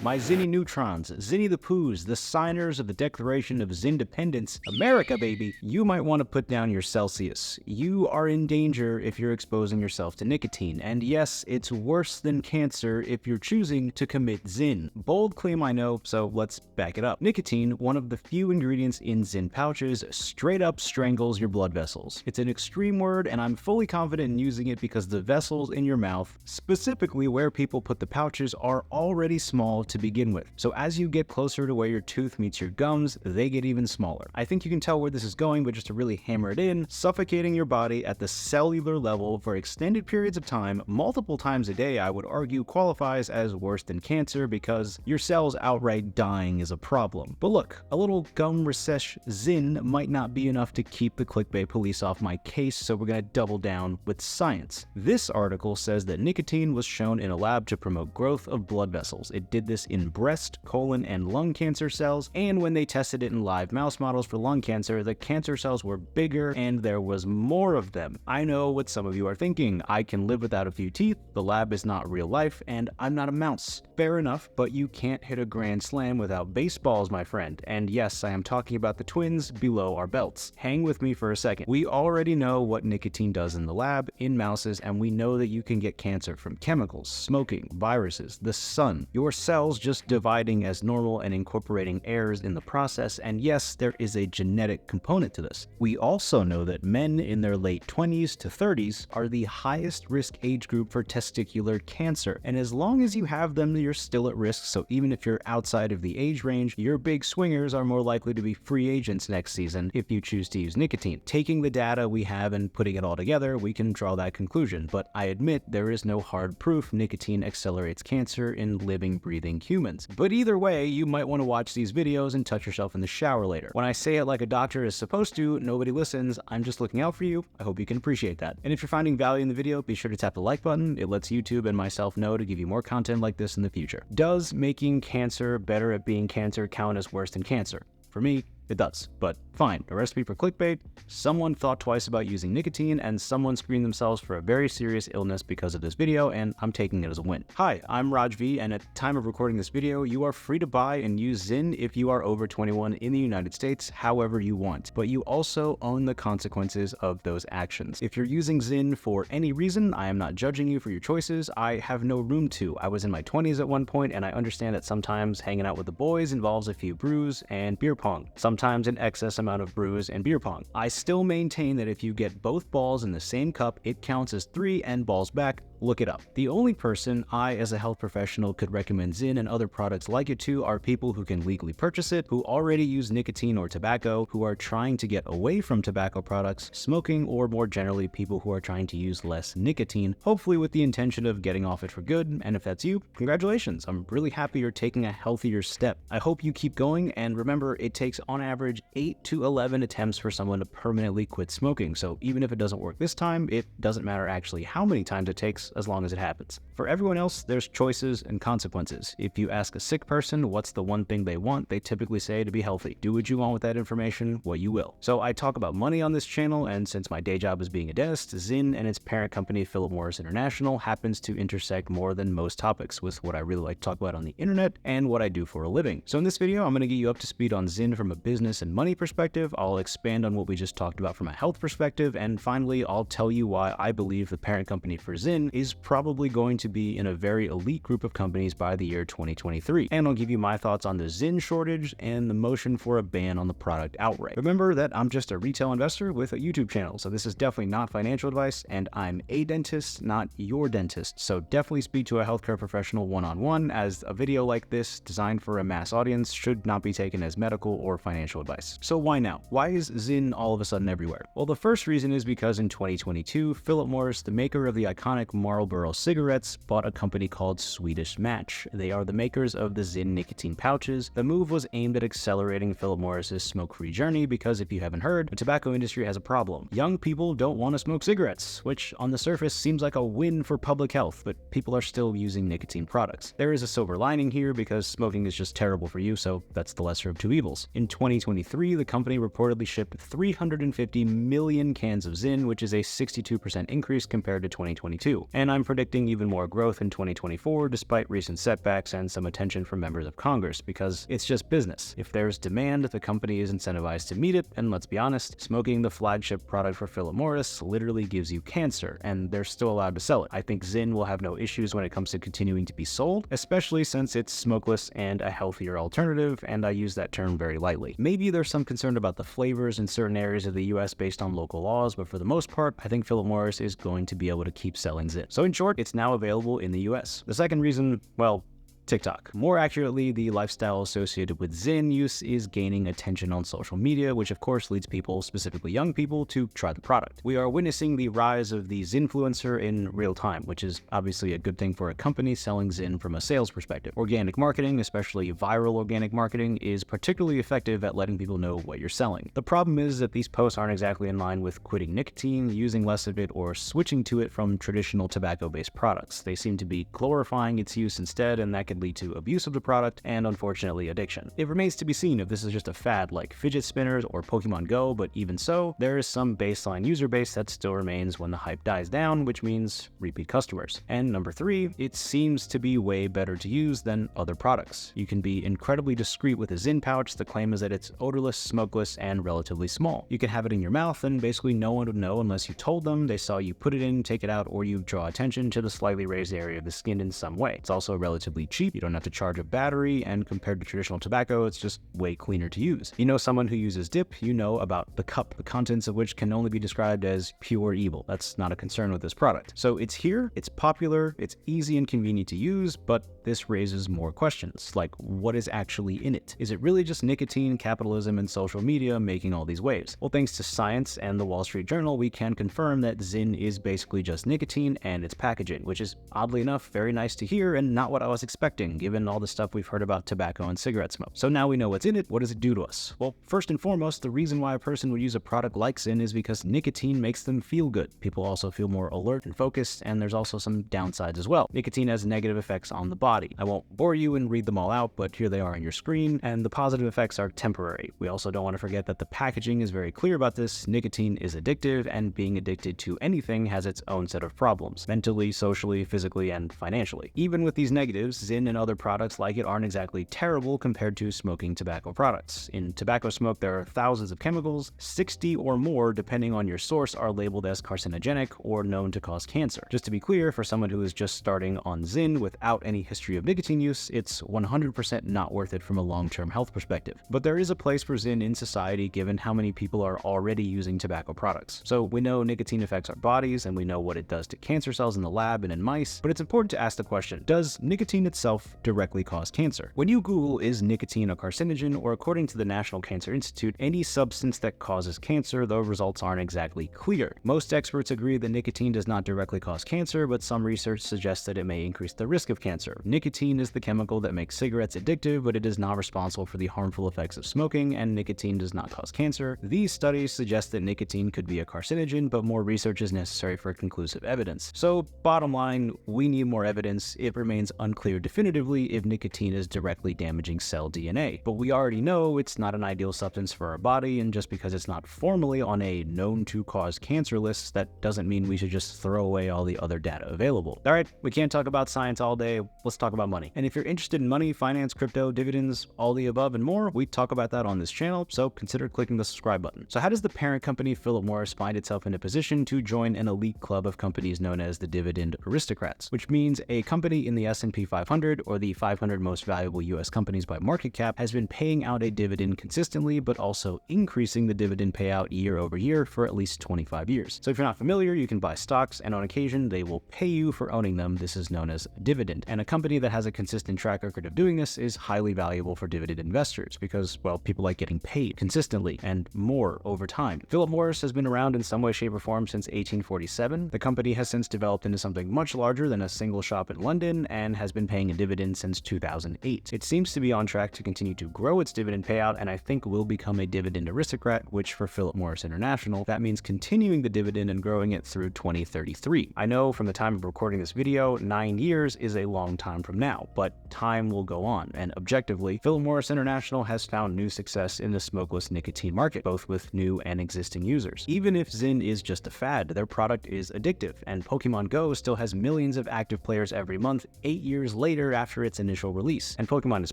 My Zinny Neutrons, Zinny the Poos, the signers of the Declaration of Zindependence, America, baby, you might want to put down your Celsius. You are in danger if you're exposing yourself to nicotine, and yes, it's worse than cancer if you're choosing to commit Zyn. Bold claim, I know, so let's back it up. Nicotine, one of the few ingredients in Zyn pouches, straight up strangles your blood vessels. It's an extreme word, and I'm fully confident in using it because the vessels in your mouth, specifically where people put the pouches, are already small to begin with. So as you get closer to where your tooth meets your gums, they get even smaller. I think you can tell where this is going, but just to really hammer it in, suffocating your body at the cellular level for extended periods of time, multiple times a day, I would argue qualifies as worse than cancer because your cells outright dying is a problem. But look, a little gum recess Zyn might not be enough to keep the clickbait police off my case, so we're gonna double down with science. This article says that nicotine was shown in a lab to promote growth of blood vessels. It did this in breast, colon, and lung cancer cells, and when they tested it in live mouse models for lung cancer, the cancer cells were bigger and there was more of them. I know what some of you are thinking. I can live without a few teeth, the lab is not real life, and I'm not a mouse. Fair enough, but you can't hit a grand slam without baseballs, my friend. And yes, I am talking about the twins below our belts. Hang with me for a second. We already know what nicotine does in the lab, in mouses, and we know that you can get cancer from chemicals, smoking, viruses, the sun, your cells just dividing as normal and incorporating errors in the process, and yes, there is a genetic component to this. We also know that men in their late 20s to 30s are the highest risk age group for testicular cancer, and as long as you have them, you're still at risk, so even if you're outside of the age range, your big swingers are more likely to be free agents next season if you choose to use nicotine. Taking the data we have and putting it all together, we can draw that conclusion, but I admit there is no hard proof nicotine accelerates cancer in living, breathing humans. But either way, you might want to watch these videos and touch yourself in the shower later. When I say it like a doctor is supposed to, nobody listens. I'm just looking out for you. I hope you can appreciate that. And if you're finding value in the video, be sure to tap the like button. It lets YouTube and myself know to give you more content like this in the future. Does making cancer better at being cancer count as worse than cancer? For me, it does, but fine. A recipe for clickbait, someone thought twice about using nicotine, and someone screened themselves for a very serious illness because of this video, and I'm taking it as a win. Hi, I'm Raj V, and at the time of recording this video, you are free to buy and use Zyn if you are over 21 in the United States, however you want, but you also own the consequences of those actions. If you're using Zyn for any reason, I am not judging you for your choices. I have no room to. I was in my 20s at one point, and I understand that sometimes hanging out with the boys involves a few brews and beer pong. Sometimes an excess amount of brews and beer pong. I still maintain that if you get both balls in the same cup, it counts as 3 and balls back. Look it up. The only person I, as a health professional, could recommend Zyn and other products like it to are people who can legally purchase it, who already use nicotine or tobacco, who are trying to get away from tobacco products, smoking, or more generally, people who are trying to use less nicotine, hopefully with the intention of getting off it for good. And if that's you, congratulations. I'm really happy you're taking a healthier step. I hope you keep going, and remember, it takes on average 8 to 11 attempts for someone to permanently quit smoking. So even if it doesn't work this time, it doesn't matter actually how many times it takes, as long as it happens. For everyone else, there's choices and consequences. If you ask a sick person what's the one thing they want, they typically say to be healthy. Do what you want with that information, what you will. So I talk about money on this channel, and since my day job is being a dentist, Zyn and its parent company, Philip Morris International, happens to intersect more than most topics with what I really like to talk about on the internet and what I do for a living. So in this video, I'm going to get you up to speed on Zyn from a business and money perspective. I'll expand on what we just talked about from a health perspective, and finally, I'll tell you why I believe the parent company for Zyn is probably going to be in a very elite group of companies by the year 2023. And I'll give you my thoughts on the Zyn shortage and the motion for a ban on the product outright. Remember that I'm just a retail investor with a YouTube channel, so this is definitely not financial advice, and I'm a dentist, not your dentist. So definitely speak to a healthcare professional one-on-one, as a video like this, designed for a mass audience, should not be taken as medical or financial advice. So why now? Why is Zyn all of a sudden everywhere? Well, the first reason is because in 2022, Philip Morris, the maker of the iconic Marlboro cigarettes, bought a company called Swedish Match. They are the makers of the Zyn nicotine pouches. The move was aimed at accelerating Philip Morris's smoke-free journey because, if you haven't heard, the tobacco industry has a problem. Young people don't want to smoke cigarettes, which on the surface seems like a win for public health, but people are still using nicotine products. There is a silver lining here because smoking is just terrible for you, so that's the lesser of two evils. In 2023, the company reportedly shipped 350 million cans of Zyn, which is a 62% increase compared to 2022. And I'm predicting even more growth in 2024, despite recent setbacks and some attention from members of Congress, because it's just business. If there's demand, the company is incentivized to meet it, and let's be honest, smoking the flagship product for Philip Morris literally gives you cancer, and they're still allowed to sell it. I think Zyn will have no issues when it comes to continuing to be sold, especially since it's smokeless and a healthier alternative, and I use that term very lightly. Maybe there's some concern about the flavors in certain areas of the US based on local laws, but for the most part, I think Philip Morris is going to be able to keep selling Zyn. So in short, it's now available in the US. The second reason, well, TikTok. More accurately, the lifestyle associated with Zyn use is gaining attention on social media, which of course leads people, specifically young people, to try the product. We are witnessing the rise of the Zynfluencer in real time, which is obviously a good thing for a company selling Zyn from a sales perspective. Organic marketing, especially viral organic marketing, is particularly effective at letting people know what you're selling. The problem is that these posts aren't exactly in line with quitting nicotine, using less of it, or switching to it from traditional tobacco-based products. They seem to be glorifying its use instead, and that could lead to abuse of the product and, unfortunately, addiction. It remains to be seen if this is just a fad like fidget spinners or Pokemon Go, but even so, there is some baseline user base that still remains when the hype dies down, which means repeat customers. And number 3, it seems to be way better to use than other products. You can be incredibly discreet with a Zyn pouch. The claim is that it's odorless, smokeless, and relatively small. You can have it in your mouth and basically no one would know unless you told them, they saw you put it in, take it out, or you draw attention to the slightly raised area of the skin in some way. It's also relatively cheap. You don't have to charge a battery, and compared to traditional tobacco, it's just way cleaner to use. You know someone who uses dip, you know about the cup, the contents of which can only be described as pure evil. That's not a concern with this product. So it's here, it's popular, it's easy and convenient to use, but this raises more questions, like what is actually in it? Is it really just nicotine, capitalism, and social media making all these waves? Well, thanks to science and the Wall Street Journal, we can confirm that Zyn is basically just nicotine and its packaging, which is oddly enough very nice to hear and not what I was expecting, given all the stuff we've heard about tobacco and cigarette smoke. So now we know what's in it. What does it do to us? Well, first and foremost, the reason why a person would use a product like Zyn is because nicotine makes them feel good. People also feel more alert and focused, and there's also some downsides as well. Nicotine has negative effects on the body. I won't bore you and read them all out, but here they are on your screen, and the positive effects are temporary. We also don't want to forget that the packaging is very clear about this. Nicotine is addictive, and being addicted to anything has its own set of problems, mentally, socially, physically, and financially. Even with these negatives, Zyn and other products like it aren't exactly terrible compared to smoking tobacco products. In tobacco smoke, there are thousands of chemicals. 60 or more, depending on your source, are labeled as carcinogenic or known to cause cancer. Just to be clear, for someone who is just starting on Zyn without any history of nicotine use, it's 100% not worth it from a long-term health perspective. But there is a place for Zyn in society given how many people are already using tobacco products. So we know nicotine affects our bodies, and we know what it does to cancer cells in the lab and in mice, but it's important to ask the question, does nicotine itself directly cause cancer? When you Google, is nicotine a carcinogen, or according to the National Cancer Institute, any substance that causes cancer, the results aren't exactly clear. Most experts agree that nicotine does not directly cause cancer, but some research suggests that it may increase the risk of cancer. Nicotine is the chemical that makes cigarettes addictive, but it is not responsible for the harmful effects of smoking, and nicotine does not cause cancer. These studies suggest that nicotine could be a carcinogen, but more research is necessary for conclusive evidence. So, bottom line, we need more evidence. It remains unclear definitively if nicotine is directly damaging cell DNA. But we already know it's not an ideal substance for our body, and just because it's not formally on a known to cause cancer list, that doesn't mean we should just throw away all the other data available. Alright, we can't talk about science all day, let's talk about money. And if you're interested in money, finance, crypto, dividends, all the above and more, we talk about that on this channel, so consider clicking the subscribe button. So how does the parent company Philip Morris find itself in a position to join an elite club of companies known as the dividend aristocrats, which means a company in the S&P 500, or the 500 most valuable US companies by market cap, has been paying out a dividend consistently, but also increasing the dividend payout year over year for at least 25 years. So if you're not familiar, you can buy stocks, and on occasion, they will pay you for owning them. This is known as a dividend. And a company that has a consistent track record of doing this is highly valuable for dividend investors because, well, people like getting paid consistently and more over time. Philip Morris has been around in some way, shape, or form since 1847. The company has since developed into something much larger than a single shop in London and has been paying a dividend since 2008. It seems to be on track to continue to grow its dividend payout, and I think will become a dividend aristocrat, which for Philip Morris International, that means continuing the dividend and growing it through 2033. I know from the time of recording this video, 9 years is a long time from now, but time will go on, and objectively, Philip Morris International has found new success in the smokeless nicotine market, both with new and existing users. Even if Zyn is just a fad, their product is addictive, and Pokemon Go still has millions of active players every month, 8 years later after its initial release. And Pokemon is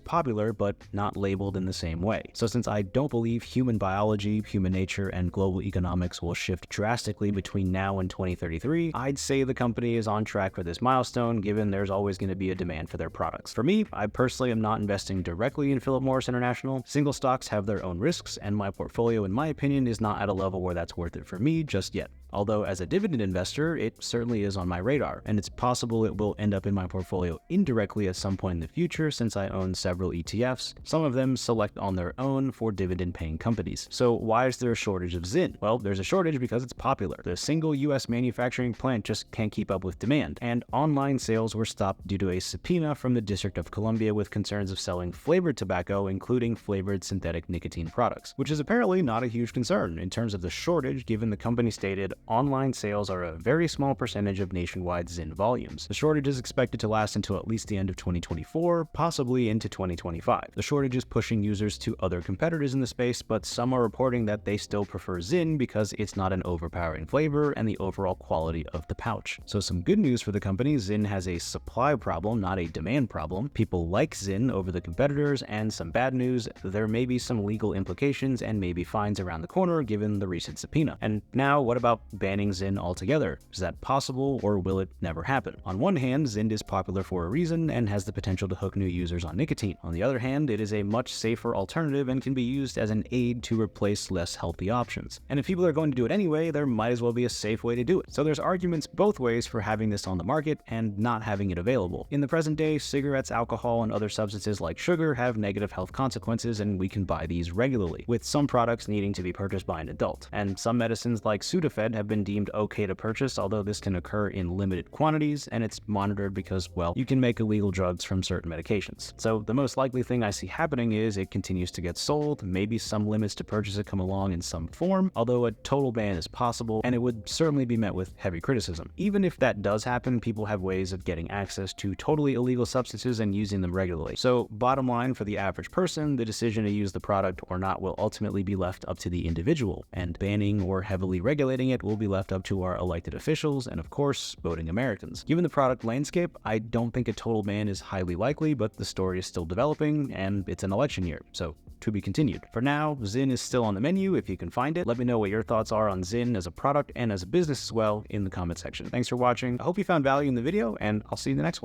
popular, but not labeled in the same way. So since I don't believe human biology, human nature, and global economics will shift drastically between now and 2033, I'd say the company is on track for this milestone, given there's always going to be a demand for their products. For me, I personally am not investing directly in Philip Morris International. Single stocks have their own risks, and my portfolio, in my opinion, is not at a level where that's worth it for me just yet. Although as a dividend investor, it certainly is on my radar, and it's possible it will end up in my portfolio indirectly at some point in the future since I own several ETFs, some of them select on their own for dividend-paying companies. So why is there a shortage of Zyn? Well, there's a shortage because it's popular. The single US manufacturing plant just can't keep up with demand, and online sales were stopped due to a subpoena from the District of Columbia with concerns of selling flavored tobacco, including flavored synthetic nicotine products, which is apparently not a huge concern in terms of the shortage, given the company stated online sales are a very small percentage of nationwide Zyn volumes. The shortage is expected to last until at least the end of 2024, possibly into 2025. The shortage is pushing users to other competitors in the space, but some are reporting that they still prefer Zyn because it's not an overpowering flavor and the overall quality of the pouch. So some good news for the company, Zyn has a supply problem, not a demand problem. People like Zyn over the competitors, and some bad news, there may be some legal implications and maybe fines around the corner given the recent subpoena. And now, what about banning Zyn altogether? Is that possible, or will it never happen? On one hand, Zyn is popular for a reason and has the potential to hook new users on nicotine. On the other hand, it is a much safer alternative and can be used as an aid to replace less healthy options. And if people are going to do it anyway, there might as well be a safe way to do it. So there's arguments both ways for having this on the market and not having it available. In the present day, cigarettes, alcohol, and other substances like sugar have negative health consequences, and we can buy these regularly, with some products needing to be purchased by an adult. And some medicines like Sudafed have been deemed okay to purchase, although this can occur in limited quantities, and it's monitored because, well, you can make illegal drugs from certain medications. So the most likely thing I see happening is it continues to get sold, maybe some limits to purchase it come along in some form, although a total ban is possible, and it would certainly be met with heavy criticism. Even if that does happen, people have ways of getting access to totally illegal substances and using them regularly. So bottom line, for the average person, the decision to use the product or not will ultimately be left up to the individual, and banning or heavily regulating it will be left up to our elected officials and, of course, voting Americans. Given the product landscape, I don't think a total ban is highly likely, but the story is still developing, and it's an election year, so to be continued. For now, Zyn is still on the menu if you can find it. Let me know what your thoughts are on Zyn as a product and as a business as well in the comment section. Thanks for watching. I hope you found value in the video, and I'll see you in the next one.